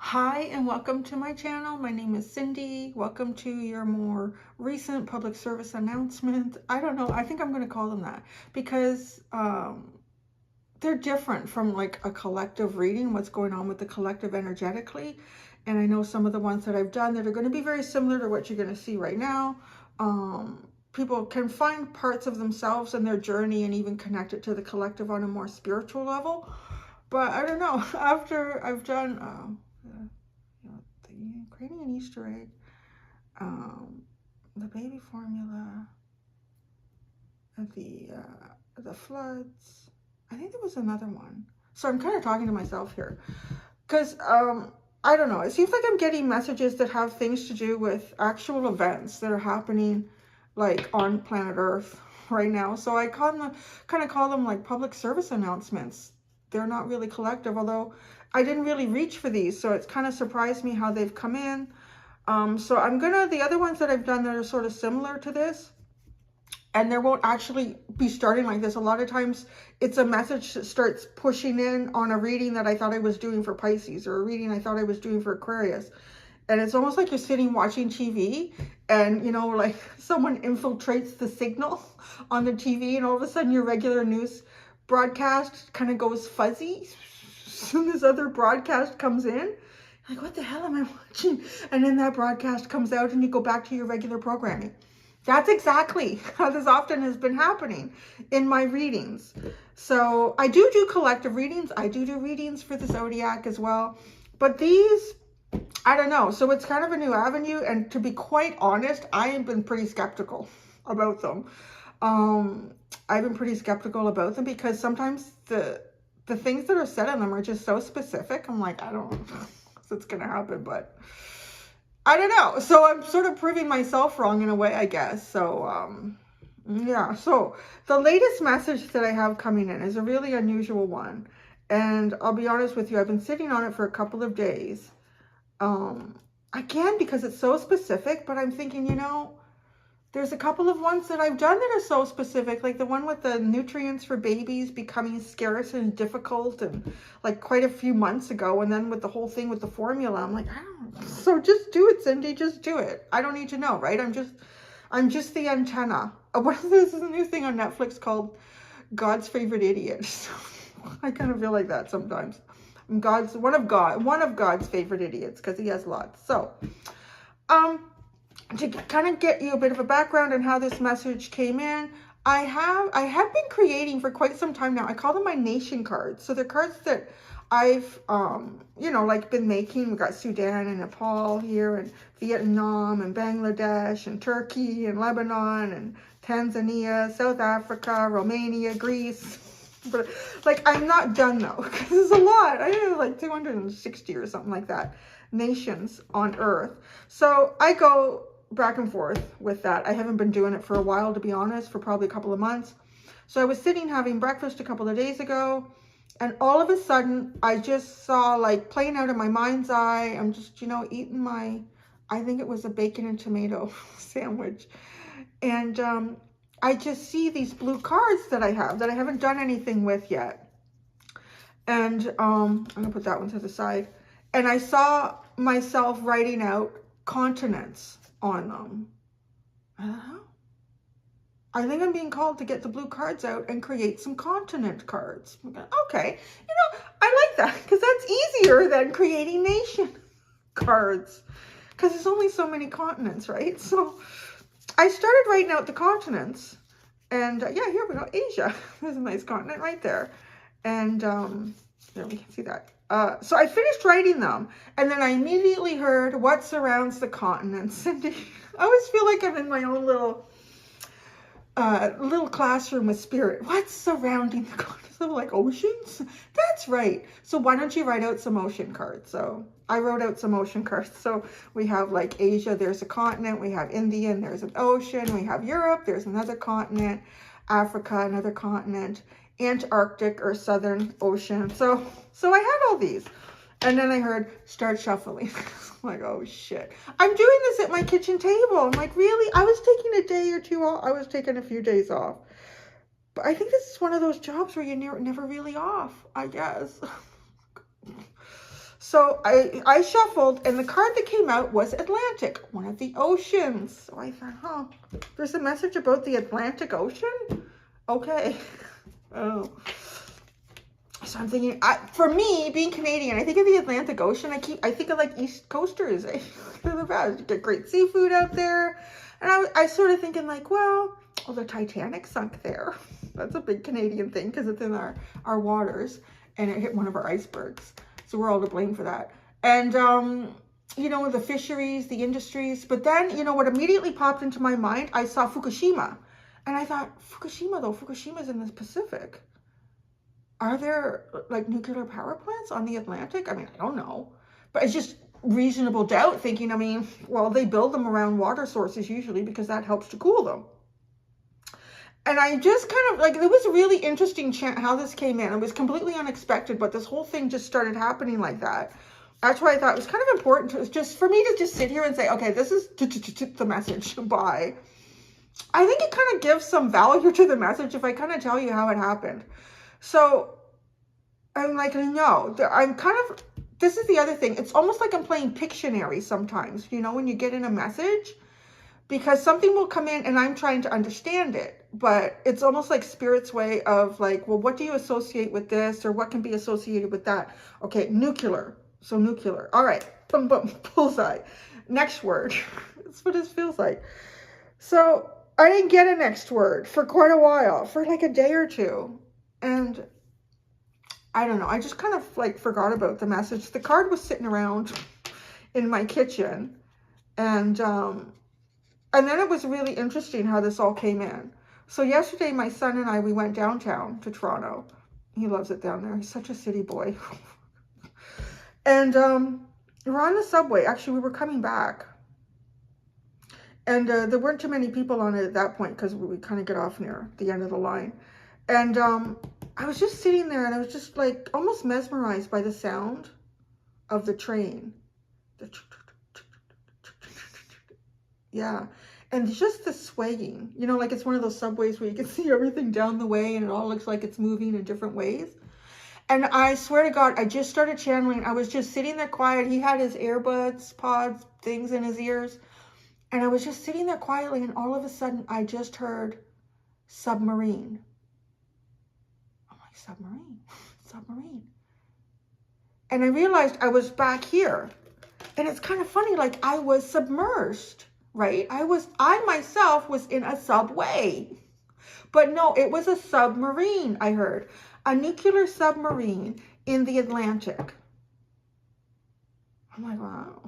Hi and welcome to my channel. My name is Cindy. Welcome to your more recent public service announcement. I don't know. I think I'm going to call them that because they're different from like a collective reading, what's going on with the collective energetically. And I know some of the ones that I've done that are going to be very similar to what you're going to see right now. People can find parts of themselves and their journey and even connect it to the collective on a more spiritual level. But I don't know. After I've done creating an Easter egg, the baby formula, the floods. I think there was another one. So I'm kind of talking to myself here because I don't know. It seems like I'm getting messages that have things to do with actual events that are happening, like on planet Earth right now. So I kind of call them like public service announcements. They're not really collective, although I didn't really reach for these, so it's kind of surprised me how they've come in. So the other ones that I've done that are sort of similar to this, and there won't actually be starting like this. A lot of times it's a message that starts pushing in on a reading that I thought I was doing for Pisces, or a reading I thought I was doing for Aquarius. And it's almost like you're sitting watching TV and, you know, like someone infiltrates the signal on the TV, and all of a sudden your regular news broadcast kind of goes fuzzy. As soon as other broadcast comes in, like, what the hell am I watching? And then that broadcast comes out and you go back to your regular programming. That's exactly how this often has been happening in my readings. So I do collective readings. I do readings for the zodiac as well. But these, I don't know. So it's kind of a new avenue. And to be quite honest, I have been pretty skeptical about them. I've been pretty skeptical about them because sometimes the things that are said in them are just so specific. I'm like, I don't know if it's going to happen, but I don't know. So I'm sort of proving myself wrong in a way, I guess. So, yeah. So the latest message that I have coming in is a really unusual one. And I'll be honest with you, I've been sitting on it for a couple of days. Again, because it's so specific, but I'm thinking, you know, there's a couple of ones that I've done that are so specific, like the one with the nutrients for babies becoming scarce and difficult, and like quite a few months ago. And then with the whole thing with the formula, I'm like, I don't know. So just do it, Cindy, just do it. I don't need to know, right? I'm just the antenna. There's a new thing on Netflix called God's Favorite Idiot. So I kind of feel like that sometimes. I'm one of God's favorite idiots, because he has lots. So, to kind of get you a bit of a background on how this message came in, I have been creating for quite some time now. I call them my nation cards. So they're cards that I've you know, like been making. We got Sudan and Nepal here, and Vietnam and Bangladesh and Turkey and Lebanon and Tanzania, South Africa, Romania, Greece. But like, I'm not done though, because there's a lot. I have like 260 or something like that nations on Earth. So I go back and forth with that. I haven't been doing it for a while, to be honest, for probably a couple of months. So I was sitting having breakfast a couple of days ago, and all of a sudden I just saw, like, playing out of my mind's eye, I'm just, you know, eating my, I think it was a bacon and tomato sandwich. And I just see these blue cards that I have that I haven't done anything with yet. And I'm gonna put that one to the side. And I saw myself writing out continents on them. I don't know. I think I'm being called to get the blue cards out and create some continent cards. Okay, you know, I like that, because that's easier than creating nation cards, because there's only so many continents, right? So I started writing out the continents, and yeah, here we go, Asia. There's a nice continent right there. And there, we can see that. So I finished writing them, and then I immediately heard what surrounds the continents. Cindy, I always feel like I'm in my own little classroom with spirit. What's surrounding the continents? I'm like, oceans? That's right. So why don't you write out some ocean cards? So I wrote out some ocean cards. So we have like Asia, there's a continent. We have India, and there's an ocean. We have Europe, there's another continent. Africa, another continent. Antarctic or Southern Ocean. So I had all these. And then I heard, start shuffling. I'm like, oh shit. I'm doing this at my kitchen table. I'm like, really? I was taking a day or two off. I was taking a few days off. But I think this is one of those jobs where you're never really off, I guess. So I shuffled, and the card that came out was Atlantic, one of the oceans. So I thought, there's a message about the Atlantic Ocean? Okay. Oh. So I'm thinking, for me, being Canadian, I think of the Atlantic Ocean. I think of like East Coasters. They're the best. You get great seafood out there. And I sort of thinking like, well, the Titanic sunk there. That's a big Canadian thing because it's in our waters and it hit one of our icebergs. So we're all to blame for that. And, the fisheries, the industries. But then, what immediately popped into my mind, I saw Fukushima. And I thought, Fukushima's in the Pacific. Are there like nuclear power plants on the Atlantic? I mean, I don't know. But it's just reasonable doubt thinking, they build them around water sources usually because that helps to cool them. And I just kind of it was a really interesting how this came in. It was completely unexpected, but this whole thing just started happening like that. That's why I thought it was kind of important for me to just sit here and say, okay, this is the message. Bye. I think it kind of gives some value to the message if I kind of tell you how it happened. So I'm like, no, this is the other thing. It's almost like I'm playing Pictionary sometimes, when you get in a message, because something will come in and I'm trying to understand it, but it's almost like Spirit's way of like, well, what do you associate with this, or what can be associated with that? Okay, nuclear. So nuclear. All right, boom, boom, bullseye. Next word. That's what it feels like. So I didn't get a next word for quite a while, for like a day or two. And I don't know, I just kind of forgot about the message. The card was sitting around in my kitchen, and then it was really interesting how this all came in. So yesterday, my son and I, we went downtown to Toronto. He loves it down there. He's such a city boy. And we're on the subway. Actually, we were coming back. And there weren't too many people on it at that point because we kind of get off near the end of the line. And I was just sitting there and I was just almost mesmerized by the sound of the train. Yeah. And just the swaying, it's one of those subways where you can see everything down the way and it all looks like it's moving in different ways. And I swear to God, I just started channeling. I was just sitting there quiet. He had his earbuds, pods, things in his ears. And I was just sitting there quietly, and all of a sudden, I just heard submarine. I'm like, submarine, submarine. And I realized I was back here. And it's kind of funny, I was submerged, right? I myself was in a subway. But no, it was a submarine, I heard. A nuclear submarine in the Atlantic. I'm like, wow.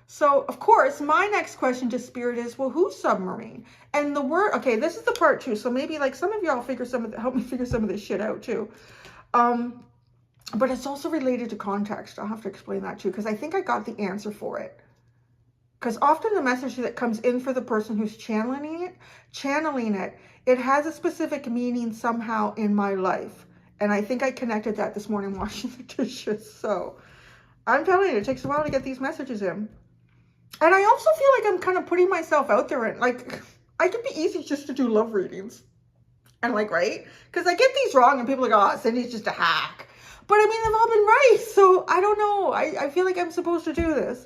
So, of course, my next question to Spirit is, well, who's submarine? And the word, okay, this is the part two. So maybe some of y'all help me figure some of this shit out too. But it's also related to context. I'll have to explain that too, because I think I got the answer for it. Because often the message that comes in for the person who's channeling it, it has a specific meaning somehow in my life. And I think I connected that this morning washing the dishes. So I'm telling you, it takes a while to get these messages in. And I also feel like I'm kind of putting myself out there, and I could be easy just to do love readings. And right? Because I get these wrong and people go, oh, Cindy's just a hack. But they've all been right. So I don't know. I feel like I'm supposed to do this.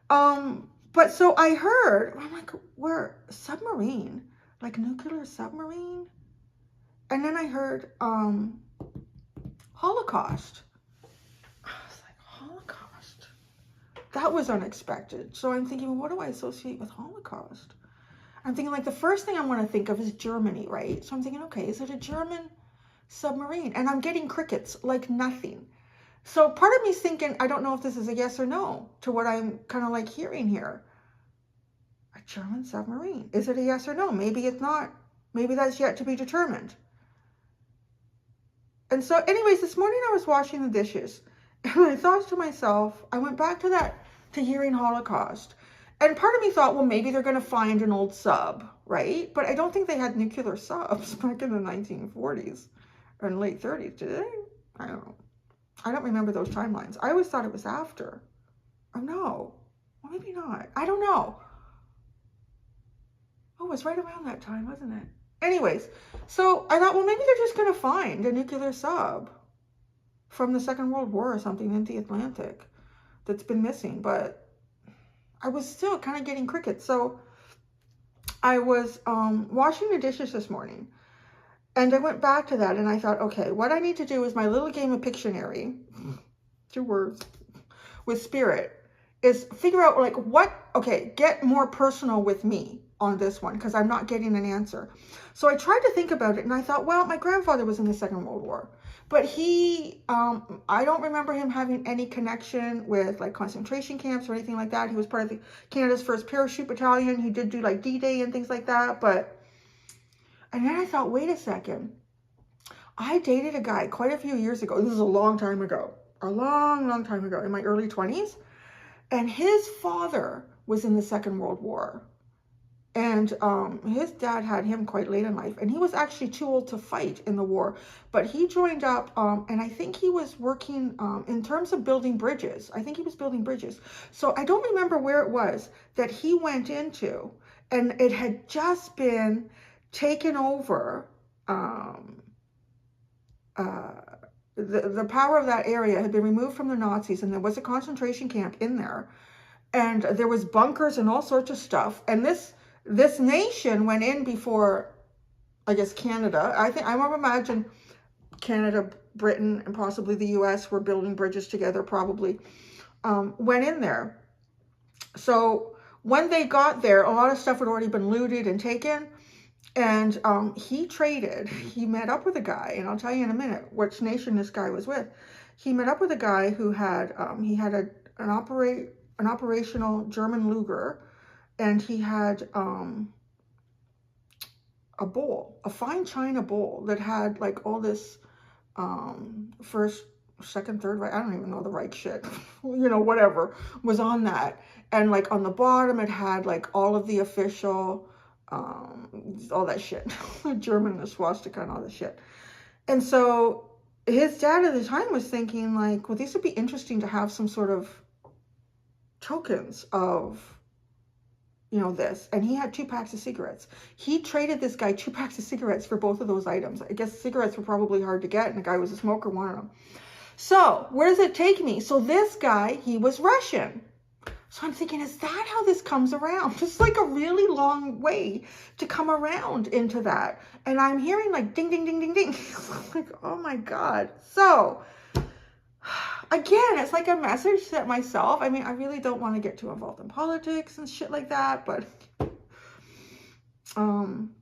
But so I heard, I'm like, we're submarine, nuclear submarine. And then I heard Holocaust. I was like, Holocaust? That was unexpected. So I'm thinking, well, what do I associate with Holocaust? I'm thinking the first thing I want to think of is Germany, right? So I'm thinking, okay, is it a German submarine? And I'm getting crickets like nothing. So part of me's thinking, I don't know if this is a yes or no to what I'm kind of hearing here. A German submarine. Is it a yes or no? Maybe it's not. Maybe that's yet to be determined. And so anyways, this morning I was washing the dishes and I thought to myself, I went back to hearing Holocaust. And part of me thought, well, maybe they're going to find an old sub, right? But I don't think they had nuclear subs back in the 1940s or in late 30s, did they? I don't know. I don't remember those timelines. I always thought it was after. Oh, no. Well, maybe not. I don't know. Oh, it was right around that time, wasn't it? Anyways, so I thought, well, maybe they're just going to find a nuclear sub from the Second World War or something in the Atlantic that's been missing. But I was still kind of getting crickets. So I was washing the dishes this morning, and I went back to that, and I thought, okay, what I need to do is my little game of Pictionary, 2 words, with spirit, is figure out like get more personal with me on this one, because I'm not getting an answer. So I tried to think about it, and I thought, well, my grandfather was in the Second World War, but he, I don't remember him having any connection with like concentration camps or anything like that. He was part of Canada's 1st Parachute Battalion. He did do like D-Day and things like that. And then I thought, wait a second. I dated a guy quite a few years ago. This is a long time ago. A long, long time ago, in my early 20s. And his father was in the Second World War. And his dad had him quite late in life. And he was actually too old to fight in the war. But he joined up, and I think he was working in terms of building bridges. I think he was building bridges. So I don't remember where it was that he went into. And it had just been taken over. The power of that area had been removed from the Nazis, and there was a concentration camp in there. And there was bunkers and all sorts of stuff. And this nation went in before, I guess, Canada. I would imagine Canada, Britain, and possibly the US were building bridges together, probably, went in there. So when they got there, a lot of stuff had already been looted and taken. And he met up with a guy, and I'll tell you in a minute which nation this guy was with. He met up with a guy who had, he had an operational German Luger, and he had a bowl, a fine china bowl that had like all this first, second, third Reich, I don't even know the Reich shit, whatever was on that. And like on the bottom, it had like all of the official, all that shit, German, the swastika and all that shit. And so his dad at the time was thinking like, well, these would be interesting to have some sort of tokens of, this. And he had 2 packs of cigarettes. He traded this guy 2 packs of cigarettes for both of those items. I guess cigarettes were probably hard to get, and the guy was a smoker, wanted them. So where does it take me? So this guy, he was Russian. So I'm thinking, is that how this comes around? It's like a really long way to come around into that. And I'm hearing like ding, ding, ding, ding, ding. Like, oh my God. So again, it's like a message to myself. I mean, I really don't want to get too involved in politics and shit like that, but I'm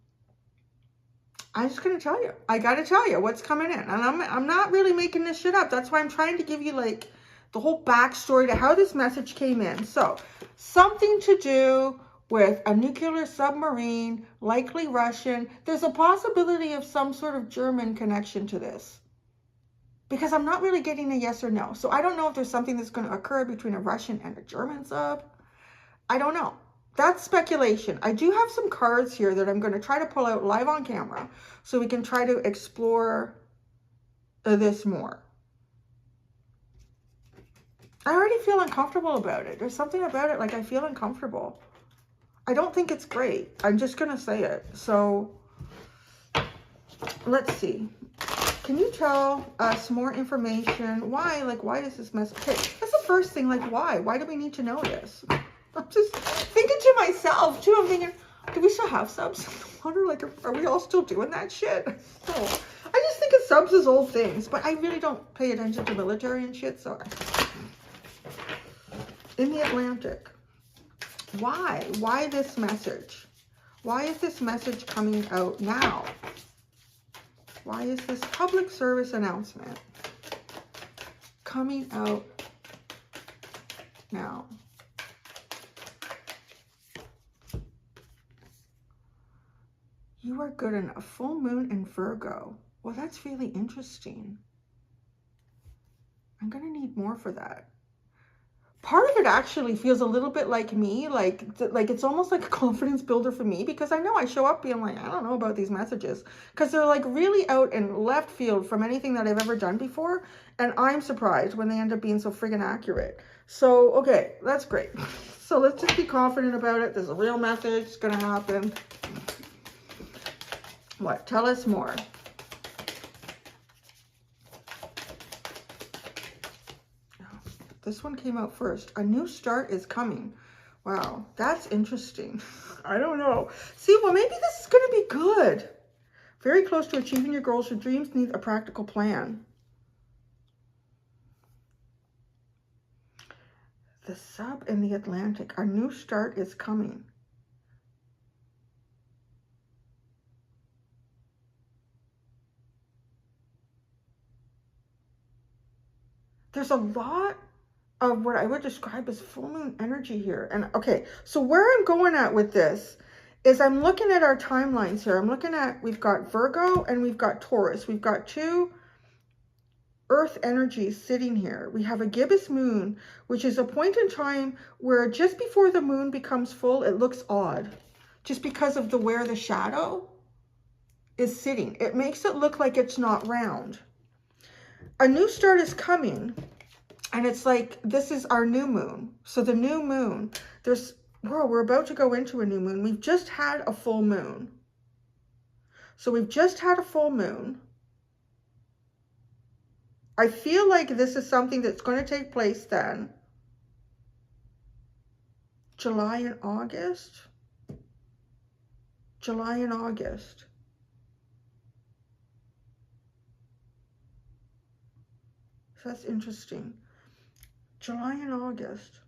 just going to tell you. I got to tell you what's coming in. And I'm not really making this shit up. That's why I'm trying to give you like the whole backstory to how this message came in. So, something to do with a nuclear submarine, likely Russian. There's a possibility of some sort of German connection to this, because I'm not really getting a yes or no. So I don't know if there's something that's going to occur between a Russian and a German sub. I don't know. That's speculation. I do have some cards here that I'm going to try to pull out live on camera so we can try to explore this more. I already feel uncomfortable about it. There's something about it, like I feel uncomfortable. I don't think it's great. I'm just going to say it. So, let's see. Can you tell us more information? Why? Like, why is this mess? Okay, that's the first thing. Like, why? Why do we need to know this? I'm just thinking to myself, too. I'm thinking, do we still have subs? I wonder, like, are we all still doing that shit? No. I just think of subs as old things, but I really don't pay attention to military and shit, so... In the Atlantic. Why? Why this message? Why is this message coming out now? Why is this public service announcement coming out now? You are good enough. Full moon in Virgo. Well, that's really interesting. I'm going to need more for that. Part of it actually feels a little bit like me, like it's almost like a confidence builder for me, because I know I show up being like, I don't know about these messages, because they're like really out in left field from anything that I've ever done before, and I'm surprised when they end up being so friggin' accurate. So, okay, that's great. So let's just be confident about it. There's a real message. It's going to happen. What? Tell us more. This one came out first. A new start is coming. Wow, that's interesting. I don't know. See, well, maybe this is going to be good. Very close to achieving your goals. Your dreams need a practical plan. The sub in the Atlantic. A new start is coming. There's a lot of what I would describe as full moon energy here. And okay, so where I'm going at with this is I'm looking at our timelines here. I'm looking at, we've got Virgo and we've got Taurus. We've got two earth energies sitting here. We have a gibbous moon, which is a point in time where just before the moon becomes full, it looks odd. Just because of where the shadow is sitting. It makes it look like it's not round. A new start is coming. And it's like, this is our new moon. So the new moon, we're about to go into a new moon. We've just had a full moon. So we've just had a full moon. I feel like this is something that's going to take place then. July and August. July and August. So that's interesting. July and August.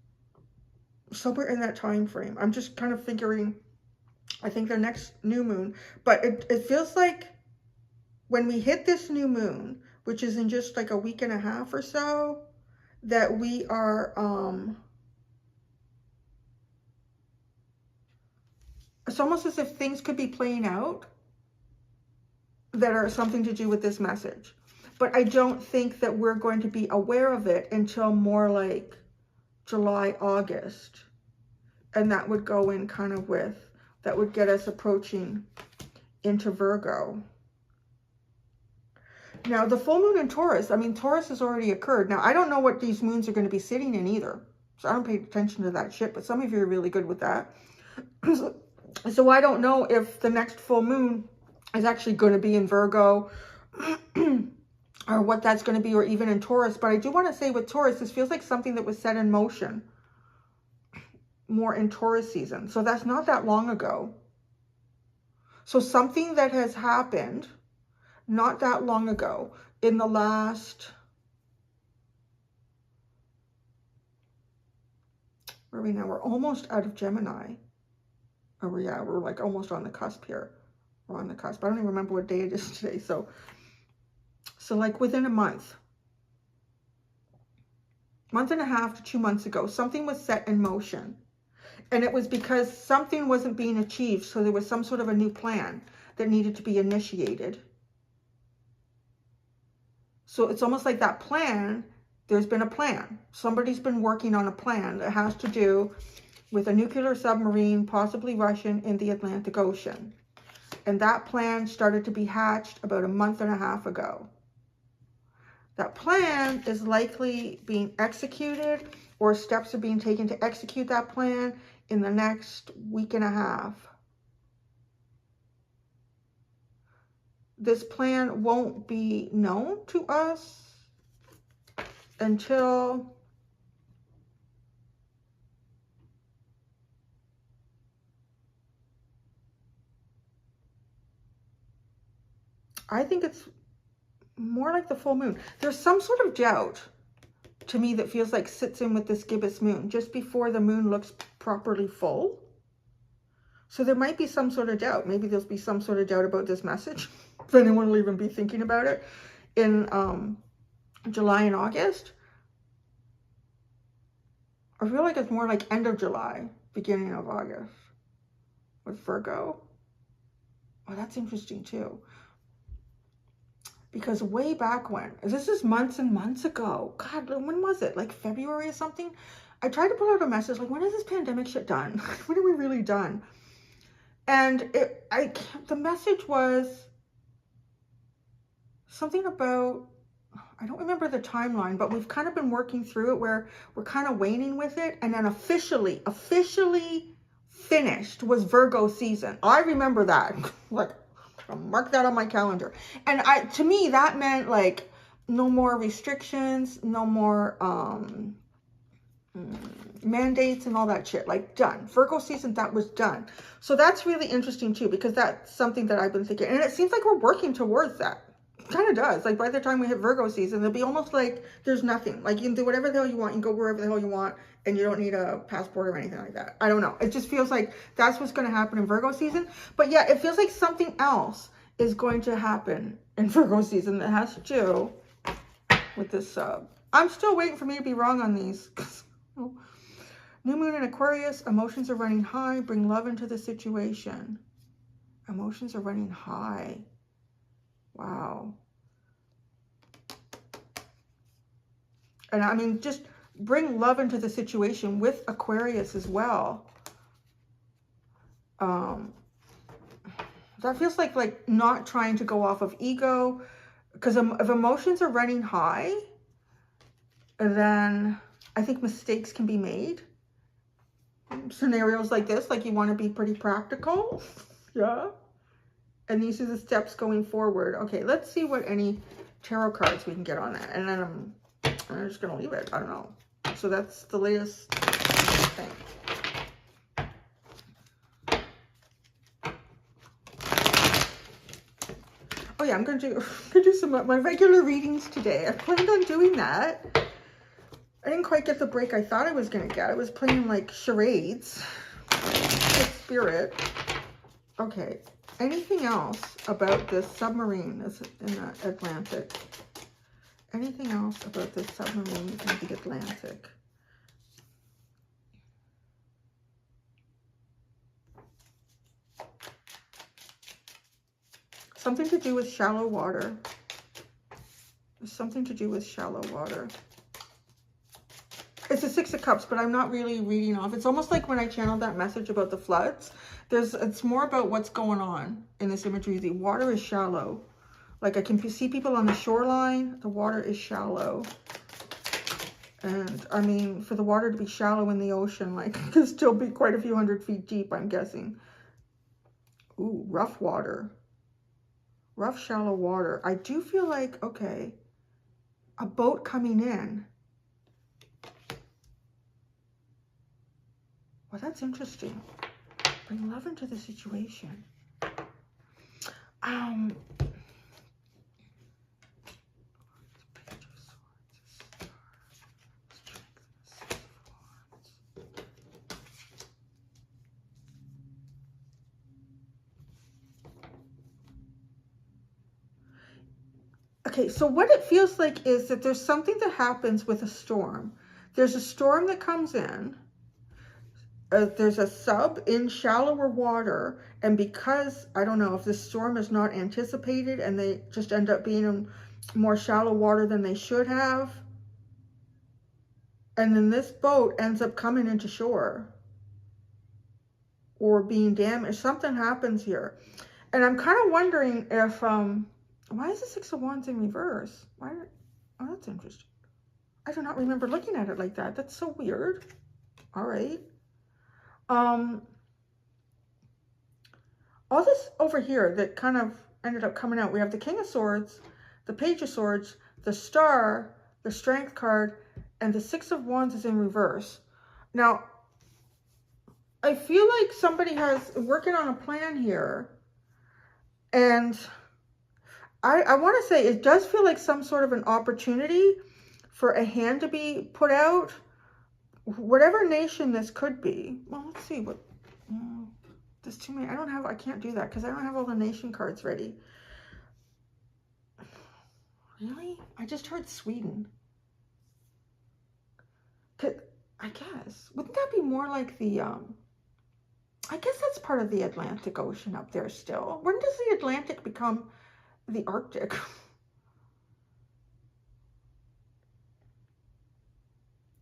Somewhere in that time frame. I'm just kind of figuring, I think the next new moon. But it feels like when we hit this new moon, which is in just like a week and a half or so, that we are, it's almost as if things could be playing out that are something to do with this message. But I don't think that we're going to be aware of it until more like July, August. And that would go in kind of with, that would get us approaching into Virgo. Now, the full moon in Taurus, I mean, Taurus has already occurred. Now, I don't know what these moons are going to be sitting in either. So I don't pay attention to that shit, but some of you are really good with that. So I don't know if the next full moon is actually going to be in Virgo or what that's going to be, or even in Taurus. But I do want to say with Taurus, this feels like something that was set in motion more in Taurus season. So that's not that long ago. So something that has happened not that long ago, in the last, where are we now? We're almost out of Gemini. Oh yeah, we're like almost on the cusp here. We're on the cusp. I don't even remember what day it is today. So like within a month and a half to 2 months ago, something was set in motion. And it was because something wasn't being achieved. So there was some sort of a new plan that needed to be initiated. So it's almost like that plan, there's been a plan. Somebody's been working on a plan that has to do with a nuclear submarine, possibly Russian, in the Atlantic Ocean. And that plan started to be hatched about a month and a half ago. That plan is likely being executed, or steps are being taken to execute that plan in the next week and a half. This plan won't be known to us until I think it's more like the full moon. There's some sort of doubt to me that feels like sits in with this gibbous moon just before the moon looks properly full. So there might be some sort of doubt. Maybe there'll be some sort of doubt about this message, if anyone will even be thinking about it, in July and August. I feel like it's more like end of July, beginning of August with Virgo. Oh, that's interesting too. Because way back when, this is months and months ago. God, when was it? Like February or something? I tried to pull out a message like, when is this pandemic shit done? When are we really done? And the message was something about, I don't remember the timeline, but we've kind of been working through it where we're kind of waning with it. And then officially finished was Virgo season. I remember that. Like, I'll mark that on my calendar. And to me, that meant like no more restrictions, no more mandates and all that shit, like done. Virgo season, that was done. So that's really interesting too, because that's something that I've been thinking. And it seems like we're working towards that. It kind of does. Like by the time we hit Virgo season, it'll be almost like there's nothing. Like you can do whatever the hell you want. You can go wherever the hell you want. And you don't need a passport or anything like that. I don't know. It just feels like that's what's going to happen in Virgo season. But yeah, it feels like something else is going to happen in Virgo season that has to do with this sub. I'm still waiting for me to be wrong on these. New moon in Aquarius, emotions are running high. Bring love into the situation. Emotions are running high. Wow. And I mean, just bring love into the situation with Aquarius as well. That feels like not trying to go off of ego. Because if emotions are running high, then I think mistakes can be made. Scenarios like this, like you want to be pretty practical. Yeah. And these are the steps going forward. Okay, let's see what any tarot cards we can get on that. And then I'm just going to leave it. I don't know. So that's the latest thing. Oh yeah, I'm going to do some of my regular readings today. I planned on doing that. I didn't quite get the break I thought I was going to get. I was playing like charades with spirit. Okay. Anything else about this submarine in the Atlantic? Anything else about this submarine in the Atlantic? Something to do with shallow water. Something to do with shallow water. It's a Six of Cups, but I'm not really reading off. It's almost like when I channeled that message about the floods. It's more about what's going on in this imagery. The water is shallow. Like I can see people on the shoreline. The water is shallow. And I mean, for the water to be shallow in the ocean, like it could still be quite a few hundred feet deep, I'm guessing. Ooh, rough water. Rough, shallow water. I do feel like, okay, a boat coming in. Well, that's interesting. Bring love into the situation. Okay, so what it feels like is that there's something that happens with a storm. There's a storm that comes in. There's a sub in shallower water, and because, I don't know, if the storm is not anticipated and they just end up being in more shallow water than they should have, and then this boat ends up coming into shore or being damaged, something happens here. And I'm kind of wondering if, why is the Six of Wands in reverse? Oh, that's interesting. I do not remember looking at it like that. That's so weird. All right. All this over here that kind of ended up coming out. We have the King of Swords, the Page of Swords, the Star, the Strength card, and the Six of Wands is in reverse. Now, I feel like somebody has working on a plan here. And I want to say it does feel like some sort of an opportunity for a hand to be put out. Whatever nation this could be. Well, let's see what. There's too many. I can't do that because I don't have all the nation cards ready. Really? I just heard Sweden. I guess. Wouldn't that be more like the, I guess that's part of the Atlantic Ocean up there still. When does the Atlantic become the Arctic?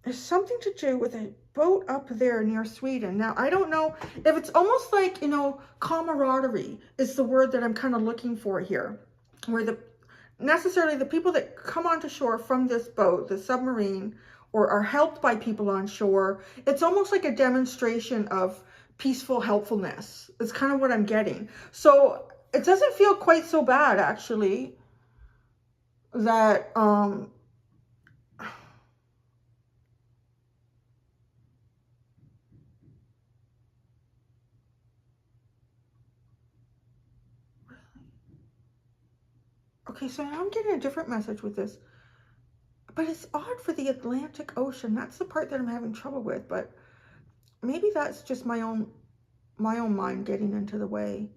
There's something to do with a boat up there near Sweden. Now, I don't know if it's almost like, you know, camaraderie is the word that I'm kind of looking for here. Where necessarily the people that come onto shore from this boat, the submarine, or are helped by people on shore, it's almost like a demonstration of peaceful helpfulness. It's kind of what I'm getting. So it doesn't feel quite so bad, actually, that, Okay, so now I'm getting a different message with this. But it's odd for the Atlantic Ocean. That's the part that I'm having trouble with. But maybe that's just my own mind getting into the way.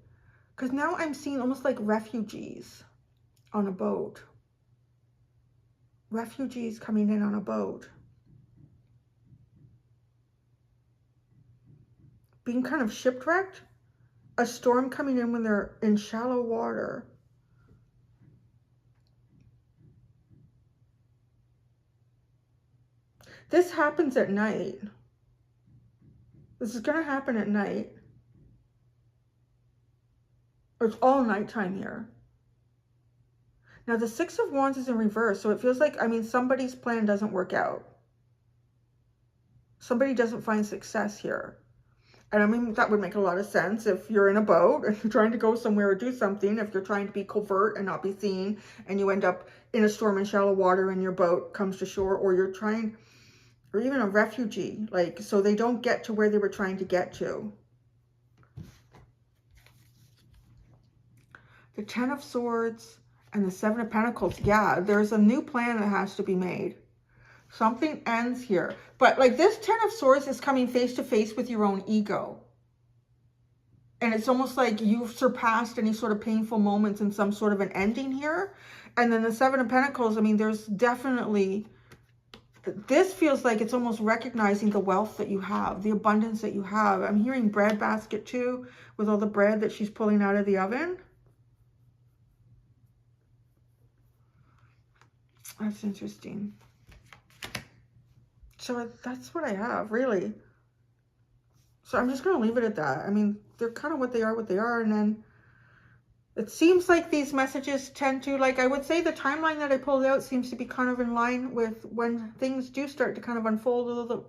Because now I'm seeing almost like refugees on a boat. Refugees coming in on a boat. Being kind of shipwrecked. A storm coming in when they're in shallow water. This happens at night. This is going to happen at night. It's all nighttime here. Now the Six of Wands is in reverse, so it feels like, I mean, somebody's plan doesn't work out. Somebody doesn't find success here. And I mean, that would make a lot of sense if you're in a boat and you're trying to go somewhere or do something, if you're trying to be covert and not be seen, and you end up in a storm in shallow water and your boat comes to shore, or you're trying, or even a refugee, like, so they don't get to where they were trying to get to. The Ten of Swords and the Seven of Pentacles. Yeah, there's a new plan that has to be made. Something ends here. But like this Ten of Swords is coming face to face with your own ego. And it's almost like you've surpassed any sort of painful moments in some sort of an ending here. And then the Seven of Pentacles, I mean, there's definitely, this feels like it's almost recognizing the wealth that you have, the abundance that you have. I'm hearing bread basket too, with all the bread that she's pulling out of the oven. That's interesting. So that's what I have, really. So I'm just going to leave it at that. I mean, they're kind of what they are. And then it seems like these messages tend to, like, I would say the timeline that I pulled out seems to be kind of in line with when things do start to kind of unfold. Although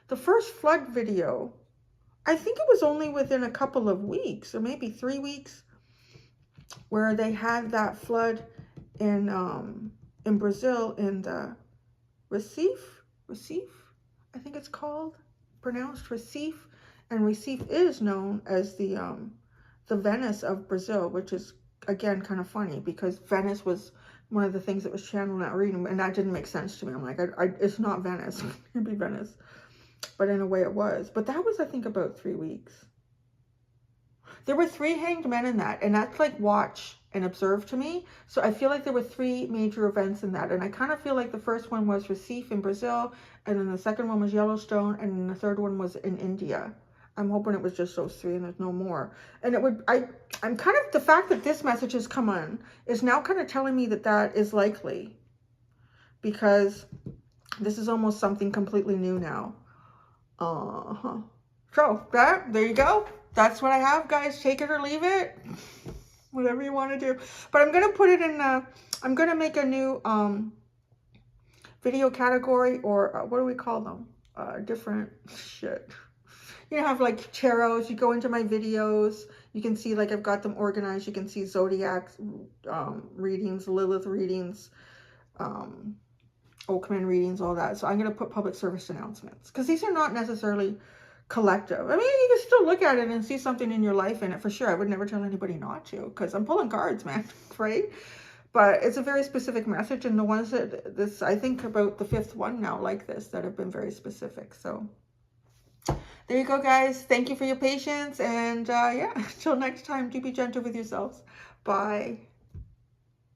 the first flood video, I think it was only within a couple of weeks or maybe 3 weeks where they had that flood in Brazil, in the Recife, I think it's called, pronounced Recife. And Recife is known as the Venice of Brazil, which is, again, kind of funny because Venice was one of the things that was channeled in that reading, and that didn't make sense to me. I'm like, it's not Venice. It can't be Venice. But in a way it was. But that was, I think, about 3 weeks. There were 3 hanged men in that, and that's like watch and observe to me. So I feel like there were 3 major events in that. And I kind of feel like the first one was Recife in Brazil, and then the second one was Yellowstone, and then the third one was in India. I'm hoping it was just those 3 and there's no more. And it would, I'm kind of, the fact that this message has come on is now kind of telling me that that is likely, because this is almost something completely new now. So there you go. That's what I have, guys. Take it or leave it. Whatever you want to do. But I'm going to put it in, I'm going to make a new video category, or what do we call them? Different shit. You know, have like tarots. You go into my videos. You can see, like, I've got them organized. You can see zodiac readings, Lilith readings, Oakman readings, all that. So I'm going to put public service announcements, because these are not necessarily collective. I mean, you can still look at it and see something in your life in it for sure. I would never tell anybody not to, because I'm pulling cards, man, right? But it's a very specific message, and the ones that this, I think about the 5th one now like this, that have been very specific. So there you go, guys. Thank you for your patience, and yeah, until next time, do be gentle with yourselves. Bye.